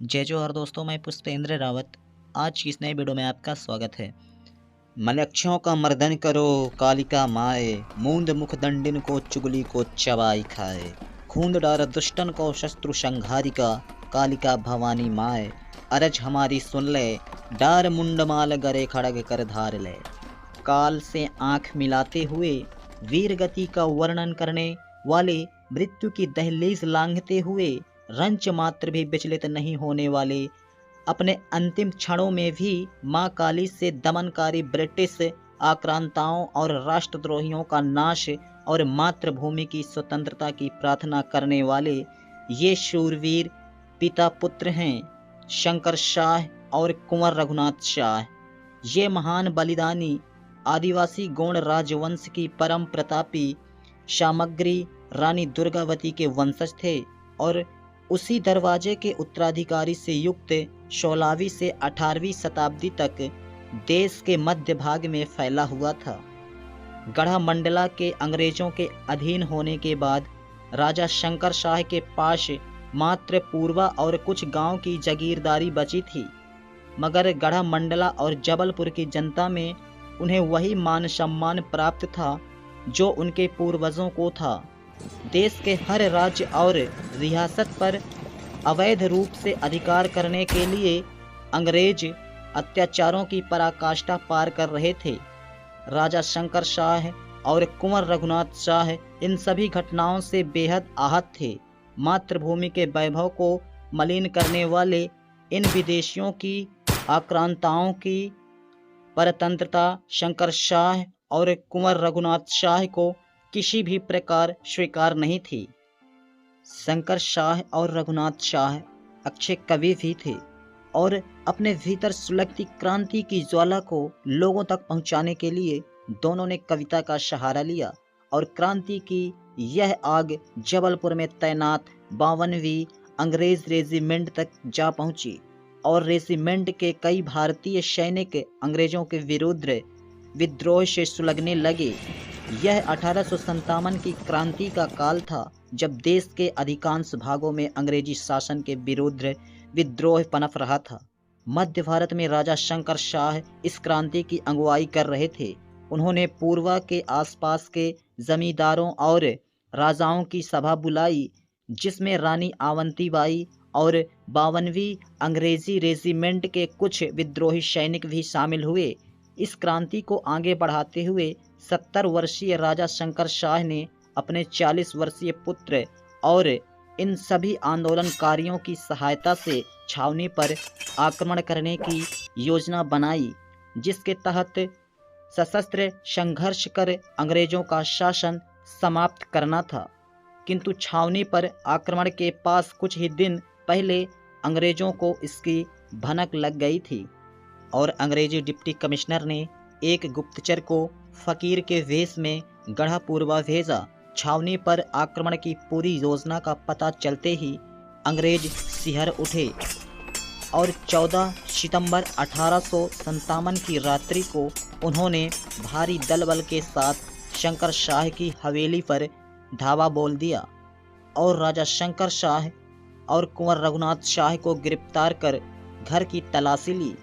जय जोहर दोस्तों, मैं पुष्पेंद्र रावत। आज की इस नए वीडियो में आपका स्वागत है। मलक्षों का मर्दन करो कालिका माए, मूंद मुख दंडिन को चुगली को चबाई खाए। खूंद डार दुष्टन को शत्रु संघारिका, कालिका भवानी माए अरज हमारी सुन ले। डार मुंडमाल गरे खड़ग कर धार ले। काल से आंख मिलाते हुए वीर गति का वर्णन करने वाले, मृत्यु की दहलीज लांघते हुए रंच मात्र भी विचलित नहीं होने वाले, अपने अंतिम क्षणों में भी मां काली से दमनकारी ब्रिटिश आक्रांताओं और राष्ट्रद्रोहियों का नाश और मातृभूमि की स्वतंत्रता की प्रार्थना करने वाले ये शूरवीर पिता पुत्र हैं, शंकर शाह और कुंवर रघुनाथ शाह। ये महान बलिदानी आदिवासी गौड़ राजवंश की परम प्रतापी सामग्री रानी दुर्गावती के वंशज थे और उसी दरवाजे के उत्तराधिकारी से युक्त 16वीं से 18वीं शताब्दी तक देश के मध्य भाग में फैला हुआ था। गढ़ा मंडला के अंग्रेजों के अधीन होने के बाद राजा शंकर शाह के पास मात्र पूर्वा और कुछ गांव की जागीरदारी बची थी, मगर गढ़ा मंडला और जबलपुर की जनता में उन्हें वही मान सम्मान प्राप्त था जो उनके पूर्वजों को था। देश के हर राज्य और रियासत पर अवैध रूप से अधिकार करने के लिए अंग्रेज अत्याचारों की पराकाष्ठा पार कर रहे थे। राजा शंकर शाह और कुंवर रघुनाथ शाह इन सभी घटनाओं से बेहद आहत थे। मातृभूमि के वैभव को मलिन करने वाले इन विदेशियों की आक्रांताओं की परतंत्रता शंकर शाह और कुंवर रघुनाथ शाह को किसी भी प्रकार स्वीकार नहीं थी। शंकर शाह और रघुनाथ शाह अच्छे कवि भी थे और अपने भीतर सुलगती क्रांति की ज्वाला को लोगों तक पहुंचाने के लिए दोनों ने कविता का सहारा लिया और क्रांति की यह आग जबलपुर में तैनात 52वीं अंग्रेज रेजिमेंट तक जा पहुंची और रेजिमेंट के कई भारतीय सैनिक अंग्रेजों के विरुद्ध विद्रोह से सुलगने लगे। यह 1857 की क्रांति का काल था, जब देश के अधिकांश भागों में अंग्रेजी शासन के विरुद्ध विद्रोह पनप रहा था। मध्य भारत में राजा शंकर शाह इस क्रांति की अगुवाई कर रहे थे। उन्होंने पूर्वा के आसपास के जमींदारों और राजाओं की सभा बुलाई, जिसमें रानी आवंतीबाई और 52वीं अंग्रेजी रेजिमेंट के कुछ विद्रोही सैनिक भी शामिल हुए। इस क्रांति को आगे बढ़ाते हुए 70 वर्षीय राजा शंकर शाह ने अपने 40 वर्षीय पुत्र और इन सभी आंदोलनकारियों की सहायता से छावनी पर आक्रमण करने की योजना बनाई, जिसके तहत सशस्त्र संघर्ष कर अंग्रेजों का शासन समाप्त करना था। किंतु छावनी पर आक्रमण के पास कुछ ही दिन पहले अंग्रेजों को इसकी भनक लग गई थी और अंग्रेजी डिप्टी कमिश्नर ने एक गुप्तचर को फकीर के वेश में गढ़ा पूर्वा भेजा। छावनी पर आक्रमण की पूरी योजना का पता चलते ही अंग्रेज सिहर उठे और 14 सितंबर 1857 की रात्रि को उन्होंने भारी दलबल के साथ शंकर शाह की हवेली पर धावा बोल दिया और राजा शंकर शाह और कुंवर रघुनाथ शाह को गिरफ्तार कर घर की तलाशी ली,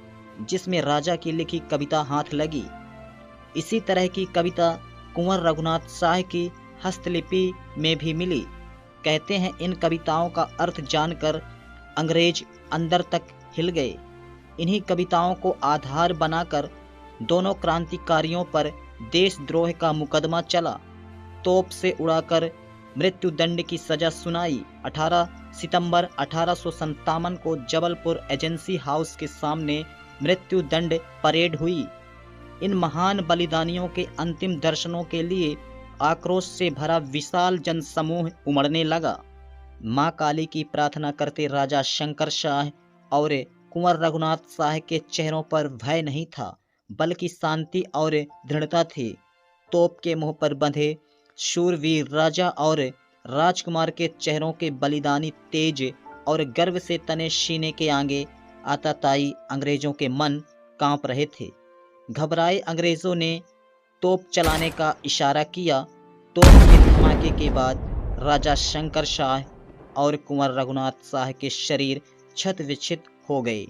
जिसमें राजा की लिखी कविता हाथ लगी। इसी तरह की कविता कुंवर रघुनाथ शाह की हस्तलिपि में भी मिली। कहते हैं इन कविताओं का अर्थ जानकर अंग्रेज अंदर तक हिल गए। इन्हीं कविताओं को आधार बनाकर दोनों क्रांतिकारियों पर देशद्रोह का मुकदमा चला। तोप से उड़ाकर मृत्युदंड की सजा सुनाई। 18 सितंबर 1857 को जबलपुर एजेंसी हाउस के सामने मृत्युदंड परेड हुई। इन महान बलिदानियों के अंतिम दर्शनों के लिए आक्रोश से भरा विशाल जनसमूह उमड़ने लगा। मां काली की प्रार्थना करते राजा शंकर शाह और कुंवर रघुनाथ शाह के चेहरों पर भय नहीं था, बल्कि शांति और दृढ़ता थी। तोप के मुंह पर बंधे शूरवीर राजा और राजकुमार के चेहरों के बलिदानी तेज और गर्व से तने सीने के आगे आताताई अंग्रेजों के मन कांप रहे थे। घबराए अंग्रेजों ने तोप चलाने का इशारा किया। तोप के धमाके के बाद राजा शंकर शाह और कुंवर रघुनाथ शाह के शरीर छत विक्षित हो गए।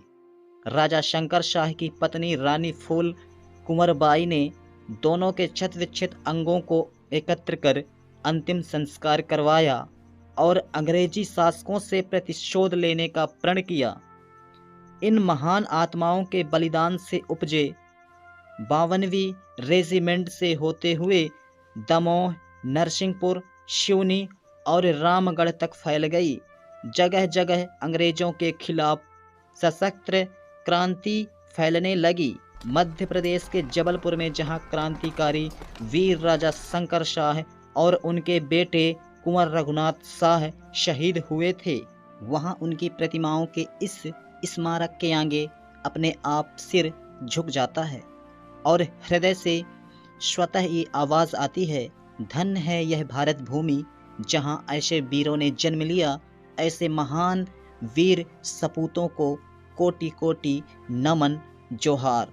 राजा शंकर शाह की पत्नी रानी फूल कुंवरबाई ने दोनों के छत विक्षित अंगों को एकत्र कर अंतिम संस्कार करवाया और अंग्रेजी शासकों से प्रतिशोध लेने का प्रण किया। इन महान आत्माओं के बलिदान से उपजे 52वीं रेजिमेंट से होते हुए दमोह, नरसिंहपुर, सिवनी और रामगढ़ तक फैल गई। जगह जगह अंग्रेजों के खिलाफ सशस्त्र क्रांति फैलने लगी। मध्य प्रदेश के जबलपुर में जहां क्रांतिकारी वीर राजा शंकर शाह और उनके बेटे कुंवर रघुनाथ शाह शहीद हुए थे, वहां उनकी प्रतिमाओं के इस स्मारक के आगे अपने आप सिर झुक जाता है और हृदय से स्वतः ये आवाज़ आती है, धन्य है यह भारत भूमि जहां ऐसे वीरों ने जन्म लिया। ऐसे महान वीर सपूतों को कोटि कोटि नमन जोहार।